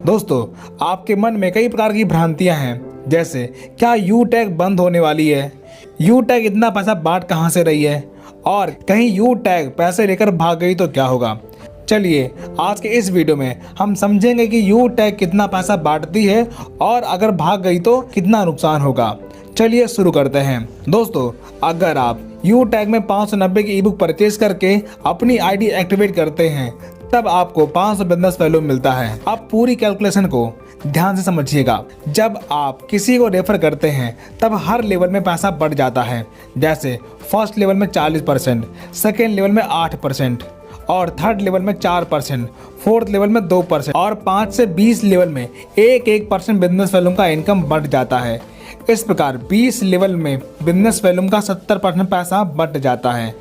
दोस्तों, आपके मन में कई प्रकार की भ्रांतियां हैं, जैसे क्या यू टैग बंद होने वाली है, यू टैग इतना पैसा बांट कहां से रही है, और कहीं यू टैग पैसे लेकर भाग गई तो क्या होगा। चलिए आज के इस वीडियो में हम समझेंगे कि यू टैग कितना पैसा बांटती है और अगर भाग गई तो कितना नुकसान होगा। चलिए शुरू करते हैं। दोस्तों, अगर आप यू टैग में 590 की ई बुक परचेज करके अपनी आईडी एक्टिवेट करते हैं तब आपको 500 बिजनेस वैल्यू मिलता है। आप पूरी कैलकुलेशन को ध्यान से समझिएगा। जब आप किसी को रेफर करते हैं तब हर लेवल में पैसा बढ़ जाता है। जैसे फर्स्ट लेवल में 40%, सेकेंड लेवल में 8% और थर्ड लेवल में 4%, फोर्थ लेवल में 2% और 5 से 20 लेवल में 1% बिजनेस वैल्यू का इनकम बढ़ जाता है। इस प्रकार 20 लेवल में बिजनेस वैल्यू का 70% पैसा बढ़ जाता है।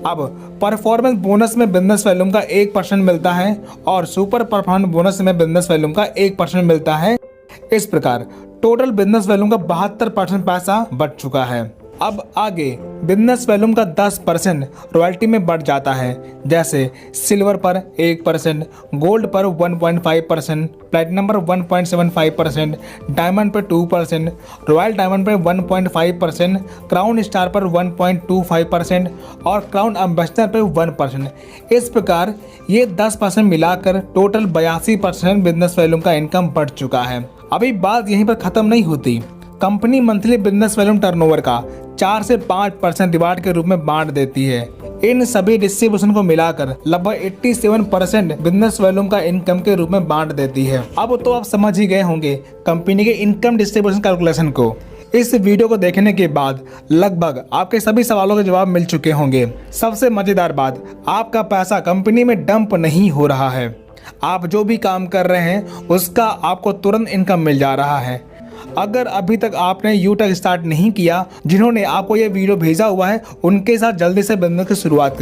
अब परफॉर्मेंस बोनस में बिजनेस वैल्यू का 1% मिलता है और सुपर परफॉर्मेंस बोनस में बिजनेस वैल्यू का 1% मिलता है। इस प्रकार टोटल बिजनेस वैल्यू का 72% पैसा बढ़ चुका है। अब आगे बिजनेस वैल्यू का 10% रॉयल्टी में बढ़ जाता है। जैसे सिल्वर पर 1%, गोल्ड पर 1.5%, प्लैटिनम पर 1.75%, डायमंड पर 2%, रॉयल डायमंड पर 1.5%, क्राउन स्टार पर 1.25% और क्राउन एम्बेसडर पर 1%। इस प्रकार ये 10% मिलाकर टोटल 82% बिजनेस वैल्यू का इनकम बढ़ चुका है। अभी बात यहीं पर ख़त्म नहीं होती। Company monthly business value turnover का 4 से 5% रिवार्ड के रूप में बांट देती है। इन सभी डिस्ट्रीब्यूशन को मिलाकर लगभग 87% बिजनेस वैल्यू का इनकम के रूप में बांट देती है। अब तो आप समझ ही गए होंगे कंपनी के इनकम डिस्ट्रीब्यूशन कैलकुलेशन को। इस वीडियो को देखने के बाद लगभग आपके सभी सवालों के जवाब मिल चुके होंगे। सबसे मजेदार बात, आपका पैसा कंपनी में डंप नहीं हो रहा है। आप जो भी काम कर रहे हैं उसका आपको तुरंत इनकम मिल जा रहा है। अगर अभी तक आपने यू टैग स्टार्ट नहीं किया, जिन्होंने आपको ये वीडियो भेजा हुआ है उनके साथ जल्दी से बिजनेस की शुरुआत